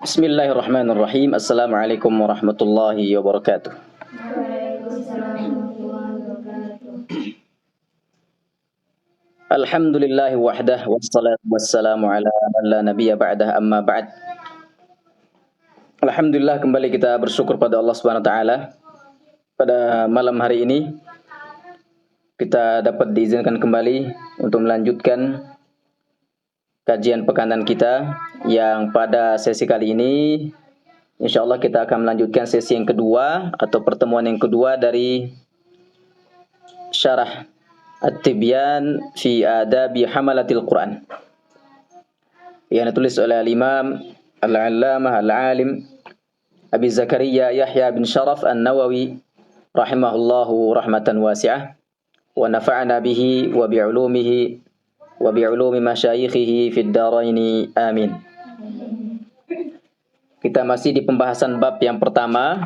Bismillahirrahmanirrahim. Assalamualaikum warahmatullahi wabarakatuh. Alhamdulillahi wahdah wassalatu wassalamu ala man la nabiyya ba'dah amma ba'd. Alhamdulillah, kembali kita bersyukur pada Allah Subhanahu wa taala. Pada malam hari ini kita dapat diizinkan kembali untuk melanjutkan kajian pekanan kita yang pada sesi kali ini insyaallah kita akan melanjutkan sesi yang kedua atau pertemuan yang kedua dari syarah At-Tibyan fi Adabi Hamalatil Quran yang ditulis oleh Al-Imam Al-Allamah Al-Alim Abi Zakaria Yahya bin Sharaf An-Nawawi rahimahullahu rahmatan wasi'ah wa nafa'ana bihi wa bi'ulumihi wa bi'ulumi masyayikhihi fid dharaini amin. Kita masih di pembahasan bab yang pertama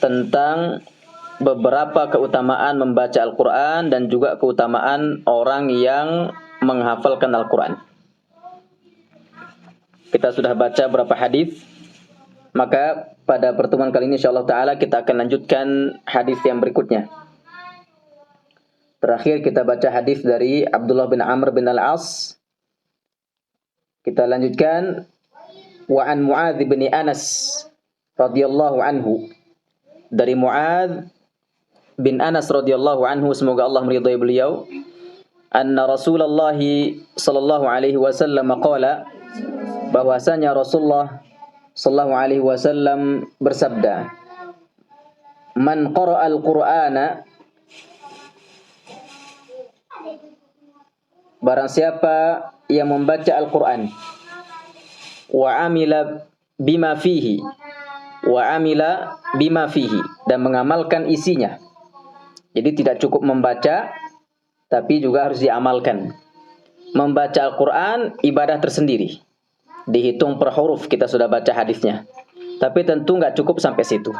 tentang beberapa keutamaan membaca Al-Quran dan juga keutamaan orang yang menghafalkan Al-Quran. Kita sudah baca beberapa hadis, maka pada pertemuan kali ini insyaallah ta'ala kita akan lanjutkan hadis yang berikutnya. Terakhir kita baca hadis dari Abdullah bin Amr bin Al-As. Kita lanjutkan wa an Mu'adz bin Anas radhiyallahu anhu. Dari Mu'adz bin Anas radhiyallahu anhu, semoga Allah meridai beliau, anna Rasulullah sallallahu alaihi wasallam qala, bahwasanya Rasulullah sallallahu alaihi wasallam bersabda, man qara'al Qur'ana, barang siapa yang membaca Al-Quran, wa amila bima fihi, dan mengamalkan isinya. Jadi tidak cukup membaca, tapi juga harus diamalkan. Membaca Al-Quran ibadah tersendiri, dihitung per huruf, kita sudah baca hadisnya. Tapi tentu nggak cukup sampai situ,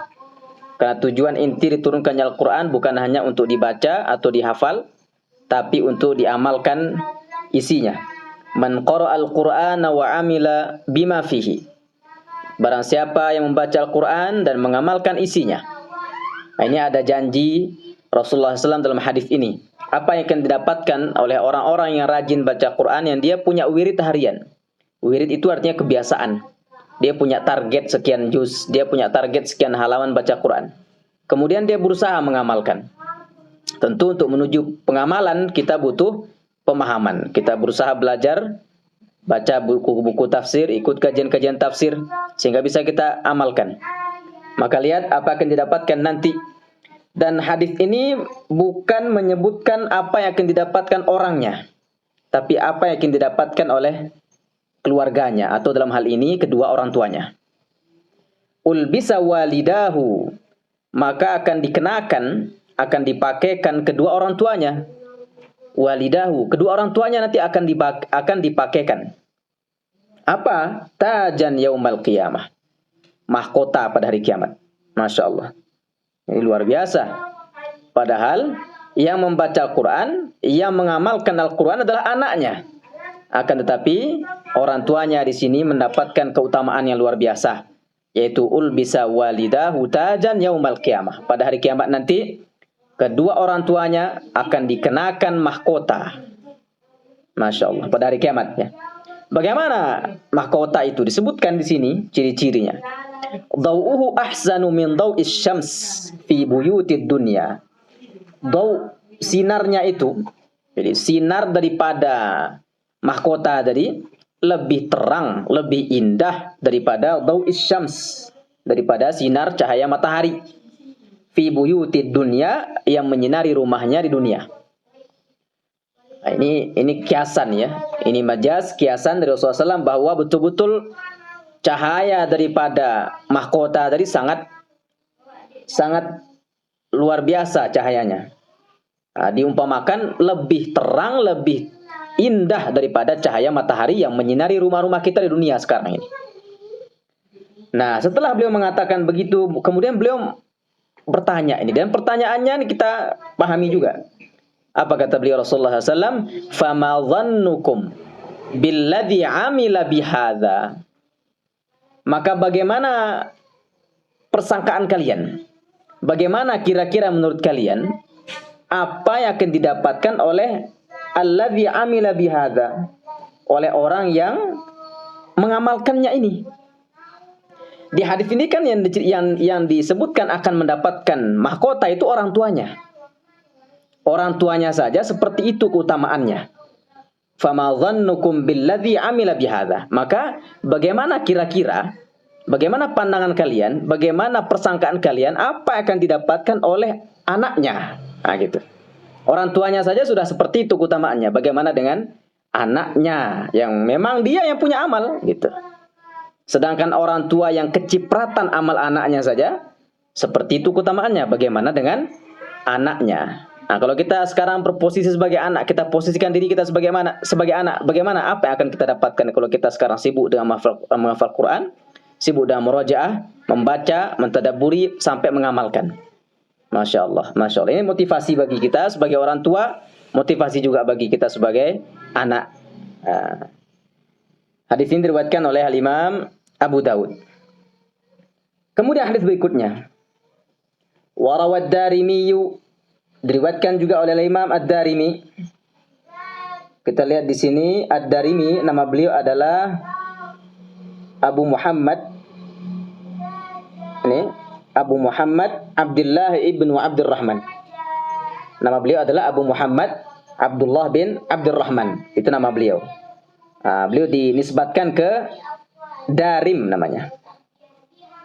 karena tujuan inti diturunkannya Al-Quran bukan hanya untuk dibaca atau dihafal, tapi untuk diamalkan isinya. Man qara'al Qur'ana wa amila bima fihi, barang siapa yang membaca Al-Quran dan mengamalkan isinya. Nah, ini ada janji Rasulullah SAW dalam hadis ini. Apa yang akan didapatkan oleh orang-orang yang rajin baca Quran, yang dia punya wirid harian. Wirid itu artinya kebiasaan. Dia punya target sekian juz, dia punya target sekian halaman baca Quran. Kemudian dia berusaha mengamalkan. Tentu untuk menuju pengamalan kita butuh pemahaman. Kita berusaha belajar, baca buku-buku tafsir, ikut kajian-kajian tafsir, sehingga bisa kita amalkan. Maka lihat apa akan didapatkan nanti. Dan hadis ini bukan menyebutkan apa yang akan didapatkan orangnya, tapi apa yang akan didapatkan oleh keluarganya, atau dalam hal ini kedua orang tuanya. Ulbisa walidahu, maka akan dikenakan, akan dipakaikan kedua orang tuanya. Walidahu, kedua orang tuanya nanti akan dipakaikan apa? Tajan yaumal qiyamah, mahkota pada hari kiamat. Masya Allah, ini luar biasa. Padahal yang membaca Al-Quran, yang mengamalkan Al-Quran adalah anaknya. Akan tetapi orang tuanya di sini mendapatkan keutamaan yang luar biasa, yaitu ulbisa walidahu tajan yaumal qiyamah. Pada hari kiamat nanti kedua orang tuanya akan dikenakan mahkota. Masya Allah, pada hari kiamat ya. Bagaimana mahkota itu? Disebutkan di sini ciri-cirinya. Dau'uhu ahsanu min dau'is syams fi buyutid dunya. Dau', sinarnya itu, jadi sinar daripada mahkota tadi lebih terang, lebih indah daripada dau'is syams, daripada sinar cahaya matahari. Fi buyutid dunya, yang menyinari rumahnya di dunia. Nah, ini kiasan ya. Ini majaz, kiasan dari Rasulullah SAW, bahwa betul-betul cahaya daripada mahkota tadi sangat luar biasa cahayanya. Nah, diumpamakan lebih terang, lebih indah daripada cahaya matahari yang menyinari rumah-rumah kita di dunia sekarang ini. Nah, setelah beliau mengatakan begitu, kemudian beliau bertanya ini, dan pertanyaannya ini kita pahami juga. Apa kata beliau Rasulullah SAW? Fama dhannukum billadzi amila bihadza, maka bagaimana persangkaan kalian? Bagaimana kira-kira menurut kalian apa yang akan didapatkan oleh alladzi amila bihadza, oleh orang yang mengamalkannya ini? Di hadis ini kan yang disebutkan akan mendapatkan mahkota itu orang tuanya. Orang tuanya saja seperti itu keutamaannya. Fama dhannukum billadzi amila bihadza. Maka bagaimana kira-kira, bagaimana pandangan kalian, bagaimana persangkaan kalian apa yang akan didapatkan oleh anaknya? Nah, gitu. Orang tuanya saja sudah seperti itu keutamaannya. Bagaimana dengan anaknya yang memang dia yang punya amal, gitu. Sedangkan orang tua yang kecipratan amal anaknya saja seperti itu keutamaannya. Bagaimana dengan anaknya? Nah, kalau kita sekarang berposisi sebagai anak, kita posisikan diri kita sebagai anak, bagaimana apa yang akan kita dapatkan kalau kita sekarang sibuk dengan menghafal Quran, sibuk dengan murajaah, membaca, mentadabburi sampai mengamalkan. Masya Allah, Masya Allah. Ini motivasi bagi kita sebagai orang tua, motivasi juga bagi kita sebagai anak. Hadis ini diriwayatkan oleh Al-Imam Abu Dawud. Kemudian hadis berikutnya, warawad Darimiyu, diriwayatkan juga oleh Imam Ad-Darimi. Kita lihat di sini Ad-Darimi, nama beliau adalah Abu Muhammad. Ini Abu Muhammad Abdullah ibnu Abdurrahman. Nama beliau adalah Abu Muhammad Abdullah bin Abdurrahman. Itu nama beliau. Beliau dinisbatkan ke Darim namanya.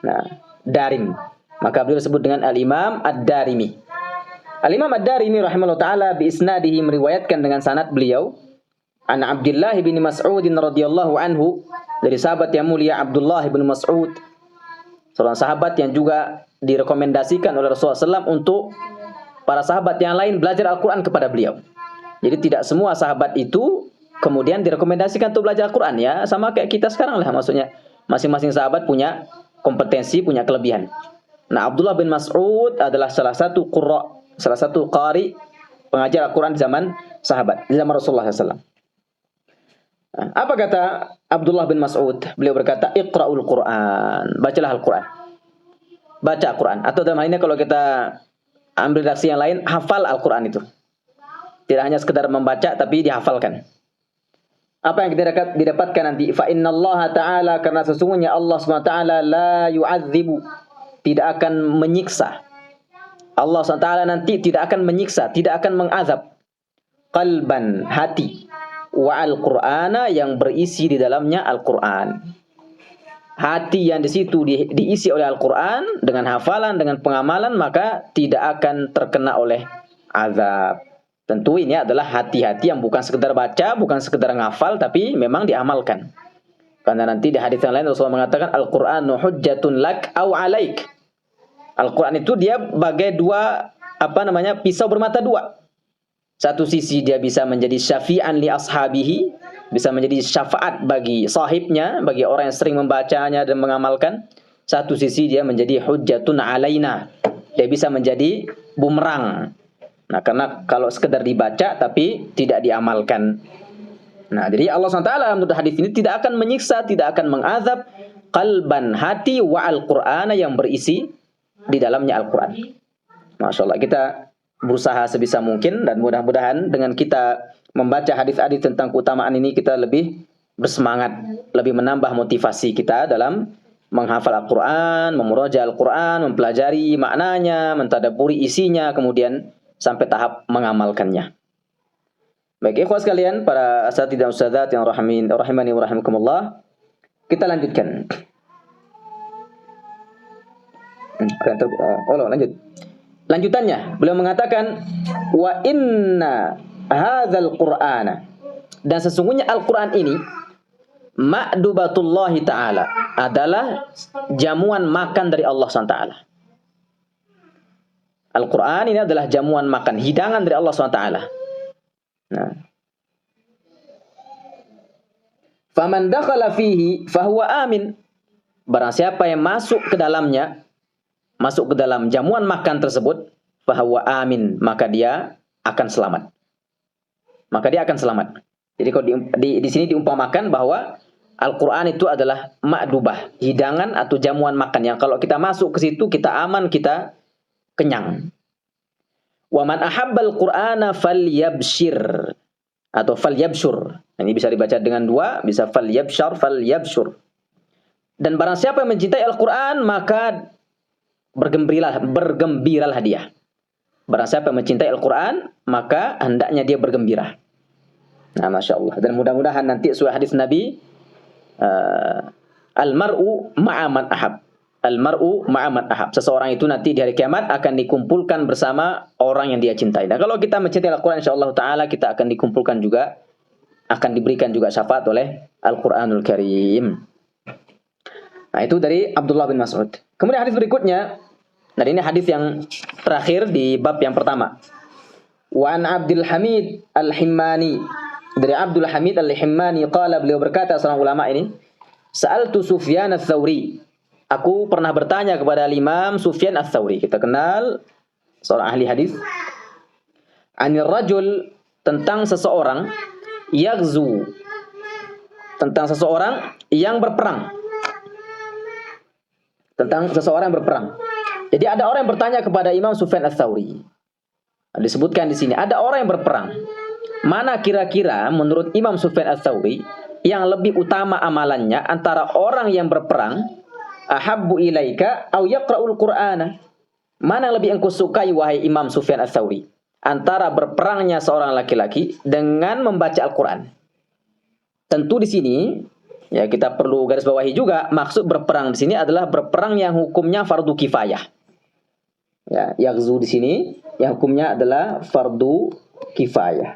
Nah, Darim. Maka beliau disebut dengan Al-Imam Ad-Darimi. Al-Imam Ad-Darimi rahimahullah ta'ala bi isnadihi meriwayatkan dengan sanad beliau an Abdullah bin Mas'ud radhiyallahu anhu, dari sahabat yang mulia Abdullah bin Mas'ud, seorang sahabat yang juga direkomendasikan oleh Rasulullah SAW untuk para sahabat yang lain belajar Al-Quran kepada beliau. Jadi tidak semua sahabat itu kemudian direkomendasikan untuk belajar Al-Quran, ya sama kayak kita sekarang lah, maksudnya masing-masing sahabat punya kompetensi, punya kelebihan. Nah, Abdullah bin Mas'ud adalah salah satu qari pengajar Al-Quran di zaman sahabat, di zaman Rasulullah SAW. Apa kata Abdullah bin Mas'ud? Beliau berkata, Iqra'ul Quran, bacalah Al-Quran. Baca Al-Quran. Atau dalam hal ini kalau kita ambil redaksi yang lain, hafal Al-Quran itu. Tidak hanya sekedar membaca, tapi dihafalkan. Apa yang kita didapatkan nanti? Fa innallaha ta'ala, karena sesungguhnya Allah SWT la yu'adzibu, tidak akan menyiksa. Allah SWT nanti tidak akan menyiksa, tidak akan mengazab qalban, hati, wa al-Qur'ana, yang berisi di dalamnya Al-Quran. Hati yang di situ diisi oleh Al-Quran dengan hafalan, dengan pengamalan, maka tidak akan terkena oleh azab. Tentu ini adalah hati-hati yang bukan sekedar baca, bukan sekedar ngafal, tapi memang diamalkan. Karena nanti di hadis yang lain Rasulullah mengatakan Al-Qur'anu hujjatun lak au alaik. Al-Quran itu dia bagai dua pisau bermata dua. Satu sisi dia bisa menjadi syafi'an li ashabihi, bisa menjadi syafaat bagi sahibnya, bagi orang yang sering membacanya dan mengamalkan. Satu sisi dia menjadi hujjatun alaina, dia bisa menjadi bumerang. Nah, karena kalau sekedar dibaca tapi tidak diamalkan. Nah, jadi Allah SWT menurut hadis ini tidak akan menyiksa, tidak akan mengazab qalban, hati, wa al-Qur'ana, yang berisi di dalamnya Al-Quran. Masya Allah, kita berusaha sebisa mungkin, dan mudah-mudahan dengan kita membaca hadis-hadis tentang keutamaan ini, kita lebih bersemangat, lebih menambah motivasi kita dalam menghafal Al-Quran, memuraja Al-Quran, mempelajari maknanya, mentadabburi isinya, kemudian sampai tahap mengamalkannya. Baik, ikhwas sekalian, para asatidz dan ustadzat yang rahimani wa rahimakumullah, kita lanjutkan. Lanjut. Lanjutannya, beliau mengatakan wa inna hadzal qur'ana, dan sesungguhnya Al-Qur'an ini ma'dubatullah ta'ala, adalah jamuan makan dari Allah SWT. Al-Quran ini adalah jamuan makan, hidangan dari Allah SWT. Nah, faman dakhala fihi fahuwa amin, barang siapa yang masuk ke dalamnya, masuk ke dalam jamuan makan tersebut, fahuwa amin, maka dia akan selamat. Maka dia akan selamat. Jadi kalau di sini diumpamakan bahwa Al-Quran itu adalah ma'dubah, hidangan atau jamuan makan yang kalau kita masuk ke situ kita aman, kita kenyang. Wa man ahabbal Qur'ana falyabshir atau falyabshur. Ini bisa dibaca dengan dua, bisa falyabshar, falyabshur. Dan barang siapa yang mencintai Al-Quran maka bergembiralah dia. Barang siapa yang mencintai Al-Quran maka hendaknya dia bergembira. Nah, Masya Allah. Dan mudah-mudahan nanti sesuai hadis Nabi, Al-mar'u ma'aman ahab. Al-mar'u ma'aman ahab. Seseorang itu nanti di hari kiamat akan dikumpulkan bersama orang yang dia cintai. Nah, kalau kita mencintai Al-Quran, insyaAllah ta'ala kita akan dikumpulkan juga, akan diberikan juga syafaat oleh Al-Quranul Karim. Nah, itu dari Abdullah bin Mas'ud. Kemudian hadis berikutnya, nah ini hadis yang terakhir di bab yang pertama. Wa an Abdul Hamid Al-Himmani, dari Abdul Hamid Al-Himmani qala, beliau berkata, seorang ulama ini, Sa'altu Sufyan Ats-Tsauri, aku pernah bertanya kepada Imam Sufyan Ats-Tsauri, kita kenal seorang ahli hadis, anir rajul, tentang seseorang, yaghzu, tentang seseorang yang berperang, tentang seseorang yang berperang. Jadi ada orang yang bertanya kepada Imam Sufyan Ats-Tsauri. Disebutkan di sini ada orang yang berperang. Mana kira-kira menurut Imam Sufyan Ats-Tsauri yang lebih utama amalannya antara orang yang berperang, ahabbu ilaika au yaqra'ul Qur'ana? Mana yang lebih engkau sukai wahai Imam Sufyan Ats-Tsauri? Antara berperangnya seorang laki-laki dengan membaca Al-Qur'an. Tentu di sini ya kita perlu garis bawahi juga, maksud berperang di sini adalah berperang yang hukumnya fardu kifayah. Ya, yaghzu di sini yang hukumnya adalah fardu kifayah.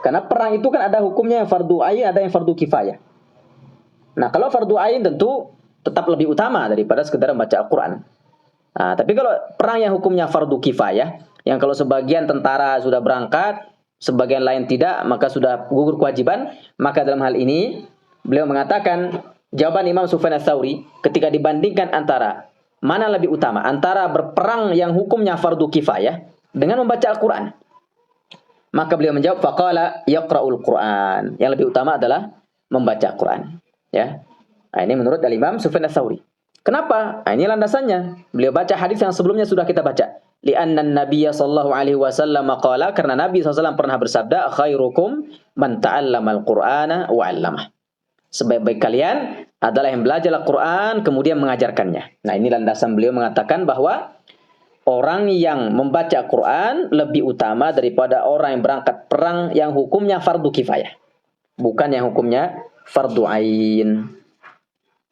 Karena perang itu kan ada hukumnya yang fardu ain, ada yang fardu kifayah. Nah, kalau fardu ain tentu tetap lebih utama daripada sekedar membaca Al-Qur'an. Nah, tapi kalau perang yang hukumnya fardu kifayah, yang kalau sebagian tentara sudah berangkat, sebagian lain tidak, maka sudah gugur kewajiban, maka dalam hal ini beliau mengatakan, jawaban Imam Sufyan Ats-Tsauri ketika dibandingkan antara mana lebih utama, antara berperang yang hukumnya fardu kifayah dengan membaca Al-Qur'an. Maka beliau menjawab, faqala yaqra'ul Qur'an. Yang lebih utama adalah membaca Al-Qur'an, ya. Nah, ini menurut Imam Sufyan Ats-Tsauri. Kenapa? Nah, ini landasannya. Beliau baca hadis yang sebelumnya sudah kita baca. Li'anna an-nabiyya sallallahu alaihi wasallam qala, karena Nabi SAW pernah bersabda, khairukum man ta'allama al-Qur'ana wa 'allamah. Sebaik-baik kalian adalah yang belajar Al-Qur'an kemudian mengajarkannya. Nah, ini landasan beliau mengatakan bahwa orang yang membaca Al-Qur'an lebih utama daripada orang yang berangkat perang yang hukumnya fardu kifayah, bukan yang hukumnya fardu ain.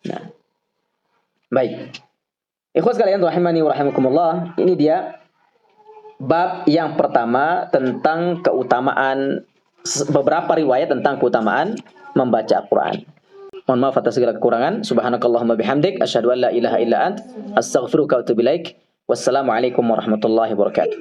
Nah, baik. Ikhwas sekalian rahimani wa rahimakumullah, ini dia bab yang pertama tentang keutamaan, beberapa riwayat tentang keutamaan membaca Al-Quran. Mohon maaf atas segala kekurangan. Subhanakallahumma bihamdik, asyhadu an la ilaha illa ant, astaghfiruka wa atubu ilaik. Wassalamualaikum warahmatullahi wabarakatuh.